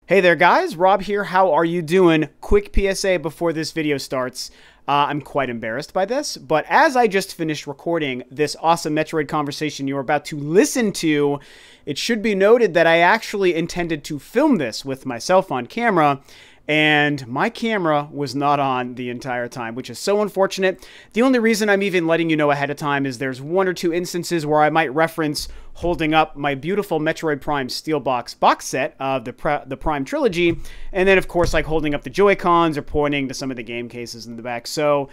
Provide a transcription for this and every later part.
Hey there guys, Rob here. How are you doing? Quick PSA before this video starts. I'm quite embarrassed by this, but as I just finished recording this awesome Metroid conversation you're about to listen to, it should be noted that I actually intended to film this with myself on camera, and my camera was not on the entire time, which is so unfortunate. The only reason I'm even letting you know ahead of time is there's one or two instances where I might reference holding up my beautiful Metroid Prime Steelbox box set of the Prime Trilogy, and then of course like holding up the Joy-Cons or pointing to some of the game cases in the back. So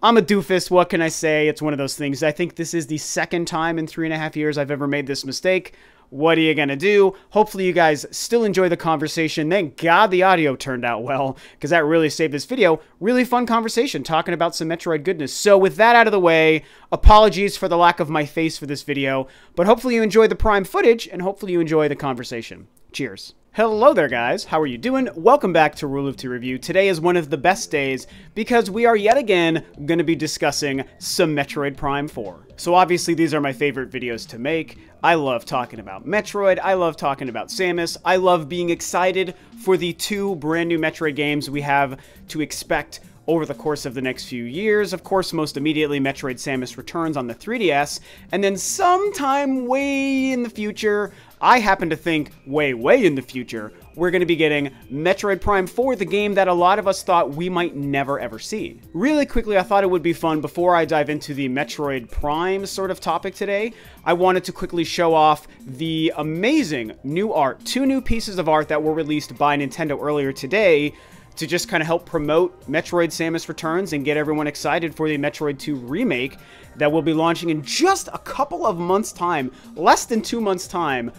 I'm a doofus, what can I say? It's one of those things. I think this is the second time in 3.5 years I've ever made this mistake. What are you gonna do? Hopefully you guys still enjoy the conversation. Thank God the audio turned out well, because that really saved this video. Really fun conversation, talking about some Metroid goodness. So with that out of the way, apologies for the lack of my face for this video, but hopefully you enjoy the Prime footage, and hopefully you enjoy the conversation. Cheers. Hello there guys, how are you doing? Welcome back to Rule of Two Review. Today is one of the best days because we are yet again going to be discussing some Metroid Prime 4. So obviously these are my favorite videos to make. I love talking about Metroid, I love talking about Samus, I love being excited for the two brand new Metroid games we have to expect over the course of the next few years. Of course, most immediately, Metroid Samus Returns on the 3DS, and then sometime way in the future, I happen to think way in the future, we're going to be getting Metroid Prime 4, the game that a lot of us thought we might never ever see. Really quickly, I thought it would be fun, before I dive into the Metroid Prime sort of topic today, I wanted to quickly show off the amazing new art, two new pieces of art that were released by Nintendo earlier today, to just kind of help promote Metroid Samus Returns and get everyone excited for the Metroid 2 remake that will be launching in just a couple of months' time, less than 2 months' time,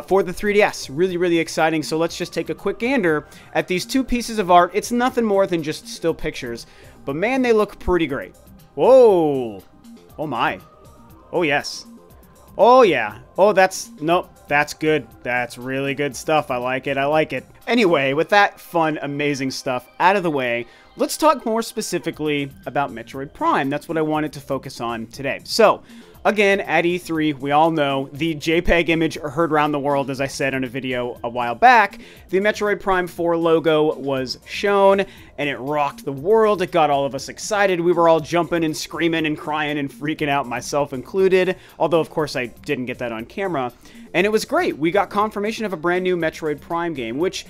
for the 3DS. Really exciting. So let's just take a quick gander at these two pieces of art. It's nothing more than just still pictures, but man, they look pretty great. Whoa. Oh my. Oh yes. Oh yeah. Oh, nope. That's good. That's really good stuff. I like it. I like it. Anyway, with that fun, amazing stuff out of the way, let's talk more specifically about Metroid Prime. That's what I wanted to focus on today. So, again, at E3, we all know the JPEG image heard around the world, as I said in a video a while back. The Metroid Prime 4 logo was shown, and it rocked the world. It got all of us excited. We were all jumping and screaming and crying and freaking out, myself included. Although, of course, I didn't get that on camera. And it was great. We got confirmation of a brand new Metroid Prime game, which,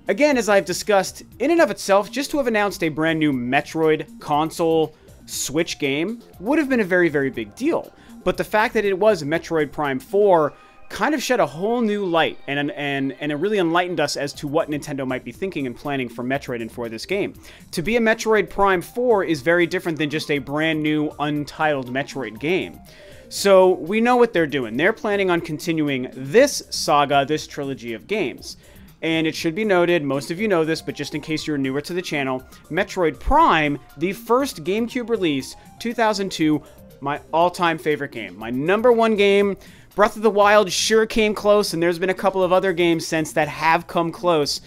again, as I've discussed, in and of itself, just to have announced a brand new Metroid console Switch game would have been a very big deal. But the fact that it was Metroid Prime 4 kind of shed a whole new light, and it really enlightened us as to what Nintendo might be thinking and planning for Metroid and for this game. To be a Metroid Prime 4 is very different than just a brand new untitled Metroid game. So we know what they're doing. They're planning on continuing this saga, this trilogy of games. And it should be noted, most of you know this, but just in case you're newer to the channel, Metroid Prime, the first GameCube release, 2002, my all-time favorite game. My #1 game. Breath of the Wild sure came close, and there's been a couple of other games since that have come close,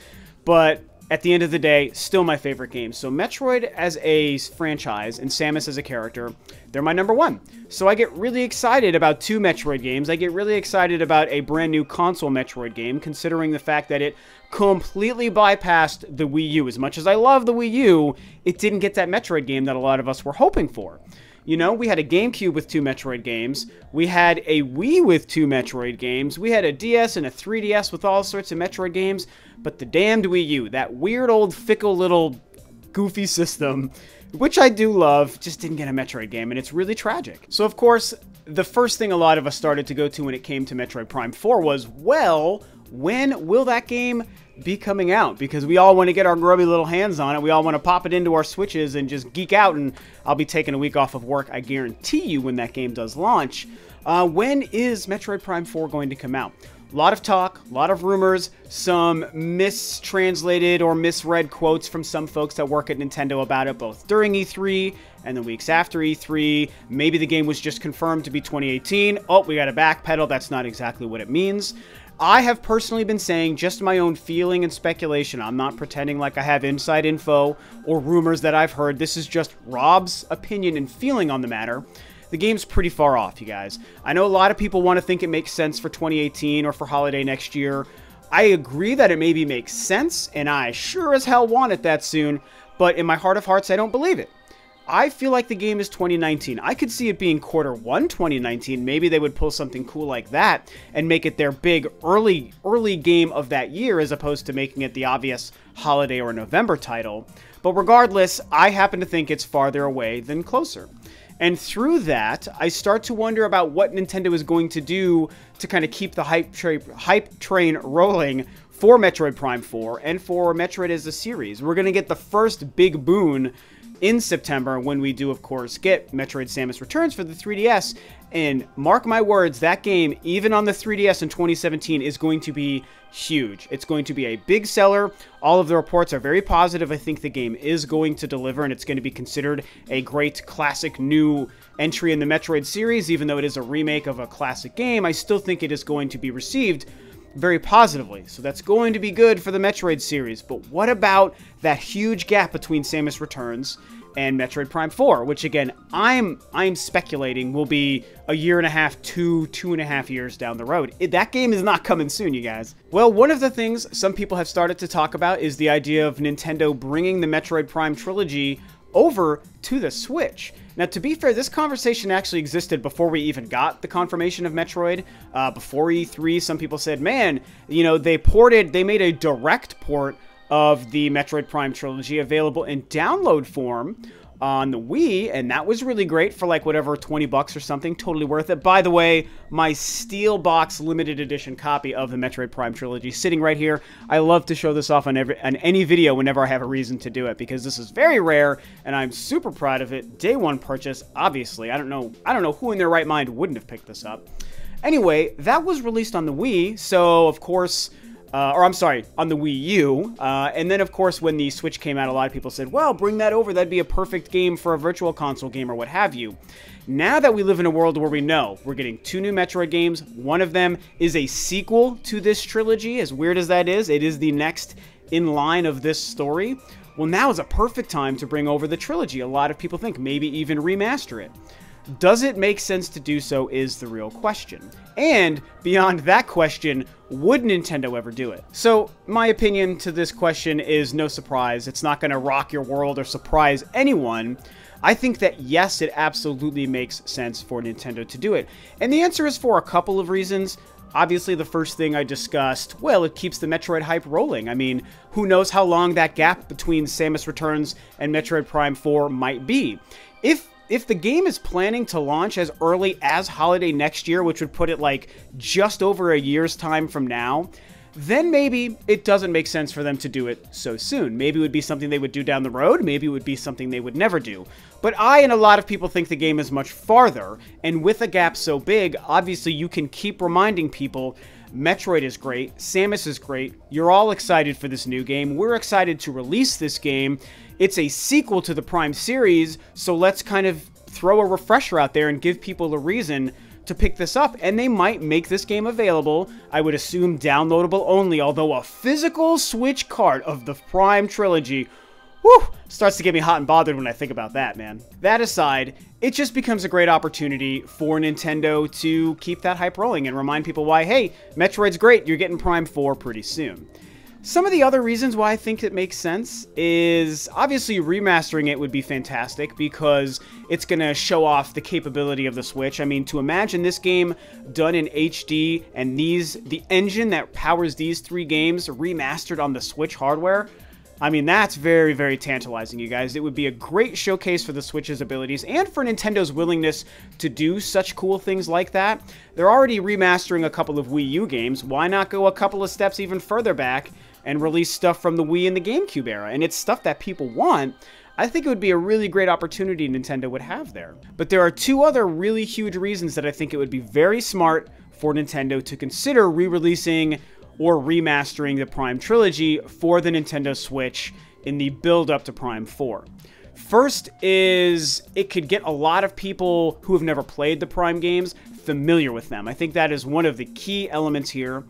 but at the end of the day, still my favorite game. So Metroid as a franchise and Samus as a character, they're my #1. So I get really excited about two Metroid games. I get really excited about a brand new console Metroid game, considering the fact that it completely bypassed the Wii U. As much as I love the Wii U, it didn't get that Metroid game that a lot of us were hoping for. You know, we had a GameCube with two Metroid games, we had a Wii with two Metroid games, we had a DS and a 3DS with all sorts of Metroid games, but the damned Wii U, that weird old fickle little goofy system, which I do love, just didn't get a Metroid game, and it's really tragic. So of course, the first thing a lot of us started to go to when it came to Metroid Prime 4 was, well, when will that game be coming out? Because we all want to get our grubby little hands on it. We all want to pop it into our Switches and just geek out, and I'll be taking a week off of work, I guarantee you, when that game does launch. When is Metroid Prime 4 going to come out? A lot of talk, a lot of rumors, some mistranslated or misread quotes from some folks that work at Nintendo about it, both during E3 and the weeks after E3. Maybe the game was just confirmed to be 2018. Oh, we got to backpedal. That's not exactly what it means. I have personally been saying just my own feeling and speculation. I'm not pretending like I have inside info or rumors that I've heard. This is just Rob's opinion and feeling on the matter. The game's pretty far off, you guys. I know a lot of people want to think it makes sense for 2018 or for holiday next year. I agree that it maybe makes sense, and I sure as hell want it that soon, but in my heart of hearts, I don't believe it. I feel like the game is 2019. I could see it being Q1 2019. Maybe they would pull something cool like that and make it their big early game of that year as opposed to making it the obvious holiday or November title. But regardless, I happen to think it's farther away than closer. And through that, I start to wonder about what Nintendo is going to do to kind of keep the hype train rolling for Metroid Prime 4 and for Metroid as a series. We're going to get the first big boon in September when we do, of course, get Metroid Samus Returns for the 3DS. And mark my words, that game, even on the 3DS in 2017, is going to be huge. It's going to be a big seller. All of the reports are very positive. I think the game is going to deliver, and it's going to be considered a great classic new entry in the Metroid series. Even though it is a remake of a classic game, I still think it is going to be received very positively. So that's going to be good for the Metroid series. But what about that huge gap between Samus Returns and Metroid Prime 4, which again, I'm speculating will be a year and a half, 2.5 years down the road. That game is not coming soon, you guys. Well, one of the things some people have started to talk about is the idea of Nintendo bringing the Metroid Prime trilogy over to the Switch. Now, to be fair, this conversation actually existed before we even got the confirmation of Metroid. Before E3, some people said, man, you know, they made a direct port of the Metroid Prime trilogy available in download form on the Wii, and that was really great for like whatever, 20 bucks or something, totally worth it. By the way, my steel box limited edition copy of the Metroid Prime trilogy sitting right here. I love to show this off on any video whenever I have a reason to do it, because this is very rare and I'm super proud of it. Day one purchase, obviously. I don't know who in their right mind wouldn't have picked this up. Anyway, that was released on the Wii, so of course, on the Wii U. And then, of course, when the Switch came out, a lot of people said, well, bring that over. That'd be a perfect game for a virtual console game or what have you. Now that we live in a world where we know we're getting 2 new Metroid games, one of them is a sequel to this trilogy, as weird as that is, it is the next in line of this story. Well, now is a perfect time to bring over the trilogy. A lot of people think maybe even remaster it. Does it make sense to do so is the real question. And beyond that question, would Nintendo ever do it? So my opinion to this question is no surprise. It's not going to rock your world or surprise anyone. I think that yes, it absolutely makes sense for Nintendo to do it. And the answer is for a couple of reasons. Obviously, the first thing I discussed, well, it keeps the Metroid hype rolling. I mean, who knows how long that gap between Samus Returns and Metroid Prime 4 might be. If the game is planning to launch as early as holiday next year, which would put it like just over a year's time from now, then maybe it doesn't make sense for them to do it so soon. Maybe it would be something they would do down the road. Maybe it would be something they would never do. But I and a lot of people think the game is much farther. And with a gap so big, obviously you can keep reminding people Metroid is great, Samus is great, you're all excited for this new game, we're excited to release this game, it's a sequel to the Prime series, so let's kind of throw a refresher out there and give people a reason to pick this up, and they might make this game available, I would assume downloadable only, although a physical Switch cart of the Prime trilogy, whew, starts to get me hot and bothered when I think about that, man. That aside, it just becomes a great opportunity for Nintendo to keep that hype rolling and remind people why, hey, Metroid's great, you're getting Prime 4 pretty soon. Some of the other reasons why I think it makes sense is, obviously, remastering it would be fantastic because it's going to show off the capability of the Switch. I mean, to imagine this game done in HD and the engine that powers these 3 games remastered on the Switch hardware, I mean, that's very, very tantalizing, you guys. It would be a great showcase for the Switch's abilities and for Nintendo's willingness to do such cool things like that. They're already remastering a couple of Wii U games. Why not go a couple of steps even further back and release stuff from the Wii and the GameCube era? And it's stuff that people want. I think it would be a really great opportunity Nintendo would have there. But there are 2 other really huge reasons that I think it would be very smart for Nintendo to consider re-releasing or remastering the Prime trilogy for the Nintendo Switch in the build-up to Prime 4. First is, it could get a lot of people who have never played the Prime games familiar with them. I think that is one of the key elements here,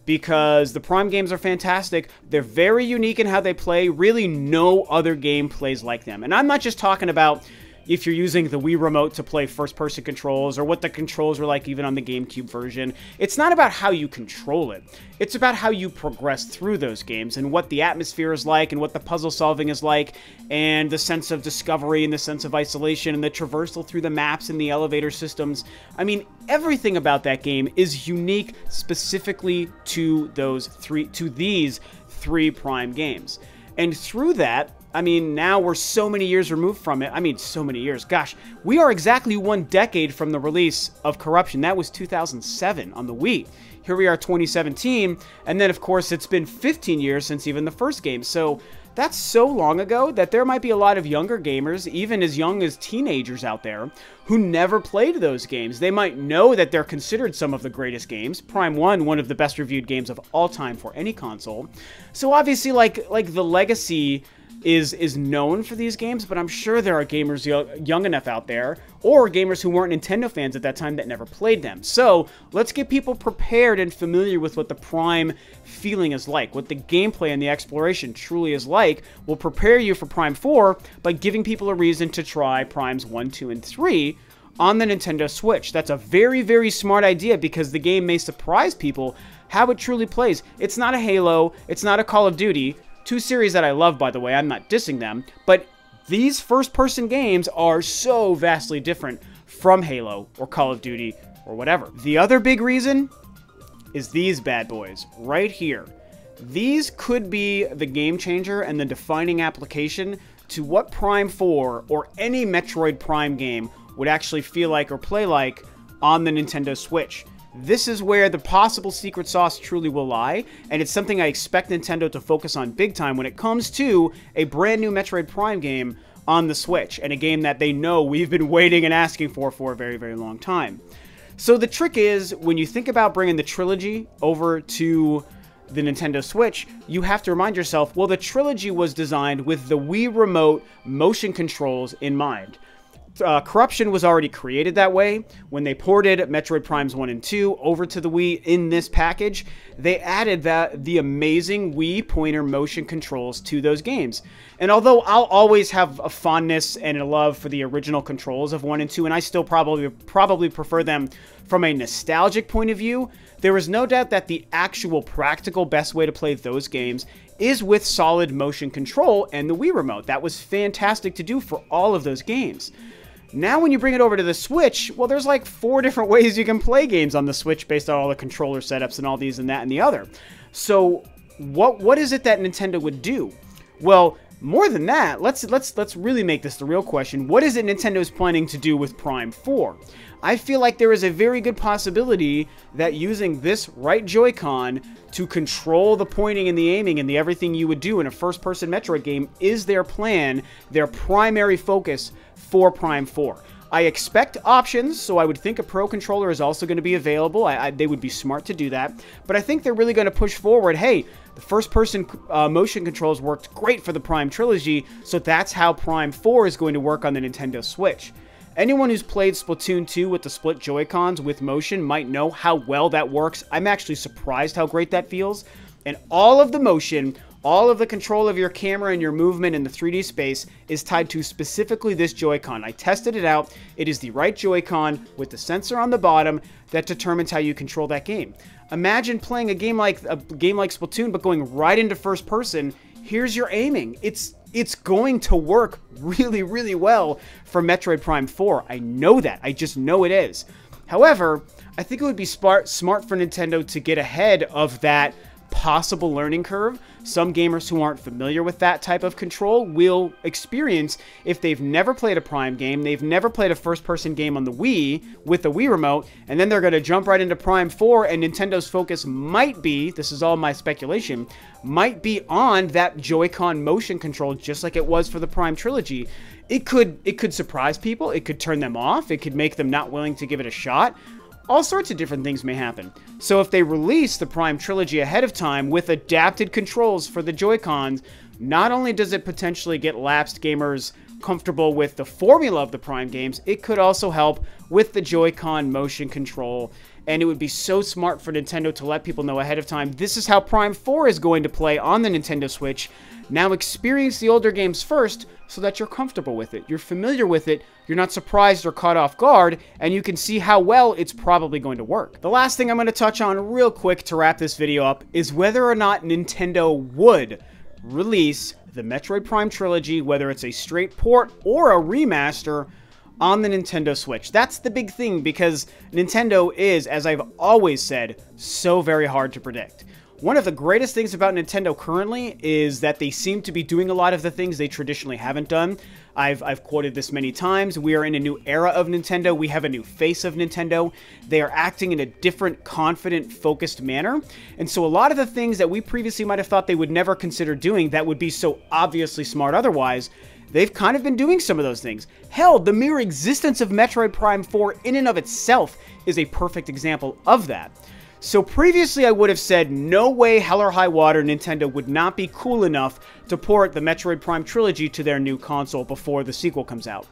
because the Prime games are fantastic. They're very unique in how they play. Really, no other game plays like them. And I'm not just talking about, if you're using the Wii Remote to play first-person controls, or what the controls were like even on the GameCube version. It's not about how you control it. It's about how you progress through those games, and what the atmosphere is like, and what the puzzle solving is like, and the sense of discovery, and the sense of isolation, and the traversal through the maps and the elevator systems. I mean, everything about that game is unique specifically to these three Prime games. And through that, I mean, now we're so many years removed from it. I mean, so many years. Gosh, we are exactly 1 decade from the release of Corruption. That was 2007 on the Wii. Here we are, 2017, and then, of course, it's been 15 years since even the first game. So that's so long ago that there might be a lot of younger gamers, even as young as teenagers out there, who never played those games. They might know that they're considered some of the greatest games. Prime 1, one of the best reviewed games of all time for any console. So obviously, like the legacy is known for these games, but I'm sure there are gamers young enough out there, or gamers who weren't Nintendo fans at that time that never played them. So let's get people prepared and familiar with what the Prime feeling is like, what the gameplay and the exploration truly is like. We'll prepare you for Prime 4 by giving people a reason to try Primes 1, 2, and 3 on the Nintendo Switch. That's a very, very smart idea, because the game may surprise people how it truly plays. It's not a Halo, it's not a Call of Duty, two series that I love, by the way. I'm not dissing them, but these first-person games are so vastly different from Halo or Call of Duty or whatever. The other big reason is these bad boys right here. These could be the game changer and the defining application to what Prime 4 or any Metroid Prime game would actually feel like or play like on the Nintendo Switch. This is where the possible secret sauce truly will lie, and it's something I expect Nintendo to focus on big time when it comes to a brand new Metroid Prime game on the Switch, and a game that they know we've been waiting and asking for a very, very long time. So the trick is, when you think about bringing the Trilogy over to the Nintendo Switch, you have to remind yourself, well, the Trilogy was designed with the Wii Remote motion controls in mind. Corruption was already created that way. When they ported Metroid Primes 1 and 2 over to the Wii in this package, they added the amazing Wii pointer motion controls to those games. And although I'll always have a fondness and a love for the original controls of 1 and 2, and I still probably prefer them from a nostalgic point of view, there is no doubt that the actual practical best way to play those games is with solid motion control and the Wii Remote. That was fantastic to do for all of those games. Now when you bring it over to the Switch, well, there's like 4 different ways you can play games on the Switch based on all the controller setups and all these and that and the other. So what is it that Nintendo would do? Well, more than that, let's really make this the real question. What is it Nintendo is planning to do with Prime 4? I feel like there is a very good possibility that using this right Joy-Con to control the pointing and the aiming and the everything you would do in a first-person Metroid game is their plan, their primary focus for Prime 4. I expect options, so I would think a Pro Controller is also going to be available. They would be smart to do that. But I think they're really going to push forward, hey, the first-person motion controls worked great for the Prime Trilogy, so that's how Prime 4 is going to work on the Nintendo Switch. Anyone who's played Splatoon 2 with the split Joy-Cons with motion might know how well that works. I'm actually surprised how great that feels. And all of the motion, all of the control of your camera and your movement in the 3D space is tied to specifically this Joy-Con. I tested it out. It is the right Joy-Con with the sensor on the bottom that determines how you control that game. Imagine playing a game like Splatoon, but going right into first person. Here's your aiming. It's going to work really, really well for Metroid Prime 4. I know that. I just know it is. However, I think it would be smart for Nintendo to get ahead of that possible learning curve. Some gamers who aren't familiar with that type of control will experience, if they've never played a Prime game, they've never played a first-person game on the Wii with the Wii Remote, and then they're going to jump right into Prime 4, and Nintendo's focus might be, this is all my speculation, might be on that Joy-Con motion control just like it was for the Prime Trilogy. It could surprise people, it could turn them off, it could make them not willing to give it a shot. All sorts of different things may happen. So if they release the Prime Trilogy ahead of time with adapted controls for the Joy-Cons, not only does it potentially get lapsed gamers comfortable with the formula of the Prime games, it could also help with the Joy-Con motion control and it would be so smart for Nintendo to let people know ahead of time, this is how Prime 4 is going to play on the Nintendo Switch. Now experience the older games first so that you're comfortable with it. You're familiar with it, you're not surprised or caught off guard, and you can see how well it's probably going to work. The last thing I'm going to touch on real quick to wrap this video up is whether or not Nintendo would release the Metroid Prime Trilogy, whether it's a straight port or a remaster, on the Nintendo Switch. That's the big thing, because Nintendo is, as I've always said, so very hard to predict. One of the greatest things about Nintendo currently is that they seem to be doing a lot of the things they traditionally haven't done. I've quoted this many times. We are in a new era of Nintendo. We have a new face of Nintendo. They are acting in a different, confident, focused manner. And so a lot of the things that we previously might have thought they would never consider doing that would be so obviously smart otherwise, they've kind of been doing some of those things. Hell, the mere existence of Metroid Prime 4 in and of itself is a perfect example of that. So previously I would have said, no way, hell or high water, Nintendo would not be cool enough to port the Metroid Prime Trilogy to their new console before the sequel comes out.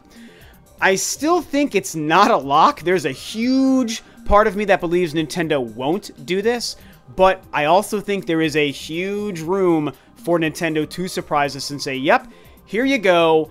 I still think it's not a lock. There's a huge part of me that believes Nintendo won't do this, but I also think there is a huge room for Nintendo to surprise us and say, yep, here you go.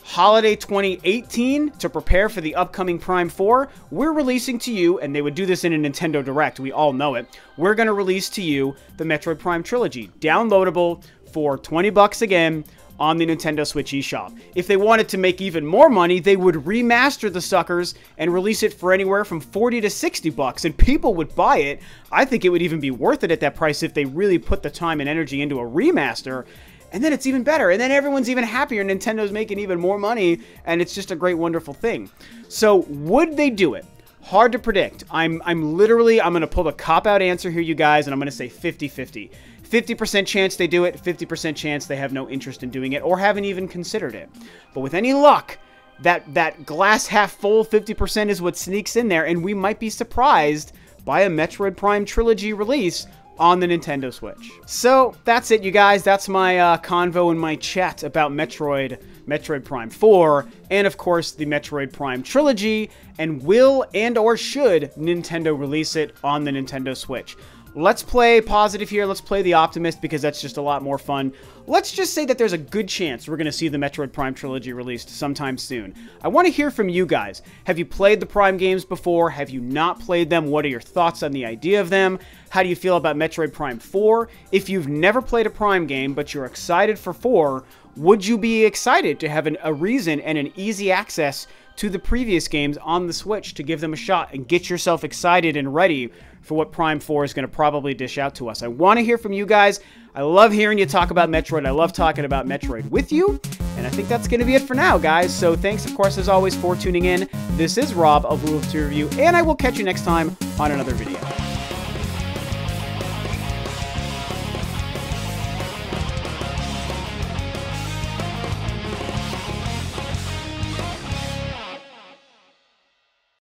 Holiday 2018, to prepare for the upcoming Prime 4, we're releasing to you, and they would do this in a Nintendo Direct, we all know it, we're going to release to you the Metroid Prime Trilogy, downloadable for 20 bucks again on the Nintendo Switch eShop. If they wanted to make even more money, they would remaster the suckers and release it for anywhere from 40 to 60 bucks, and people would buy it. I think it would even be worth it at that price if they really put the time and energy into a remaster. And then it's even better, and then everyone's even happier, Nintendo's making even more money, and it's just a great, wonderful thing. So, would they do it? Hard to predict. I'm going to pull the cop-out answer here, you guys, and I'm going to say 50-50. 50% chance they do it, 50% chance they have no interest in doing it, or haven't even considered it. But with any luck, that glass half full 50% is what sneaks in there, and we might be surprised by a Metroid Prime Trilogy release on the Nintendo Switch. So, that's it, you guys. That's my convo and my chat about Metroid Prime 4, and of course, the Metroid Prime Trilogy, and will and or should Nintendo release it on the Nintendo Switch. Let's play positive here. Let's play the optimist, because that's just a lot more fun. Let's just say that there's a good chance we're going to see the Metroid Prime Trilogy released sometime soon. I want to hear from you guys. Have you played the Prime games before? Have you not played them? What are your thoughts on the idea of them? How do you feel about Metroid Prime 4? If you've never played a Prime game, but you're excited for 4, would you be excited to have a reason and an easy access to the previous games on the Switch to give them a shot and get yourself excited and ready for what Prime 4 is going to probably dish out to us? I want to hear from you guys. I love hearing you talk about Metroid. I love talking about Metroid with you. And I think that's going to be it for now, guys. So thanks, of course, as always, for tuning in. This is Rob of Rule of Two Review, and I will catch you next time on another video.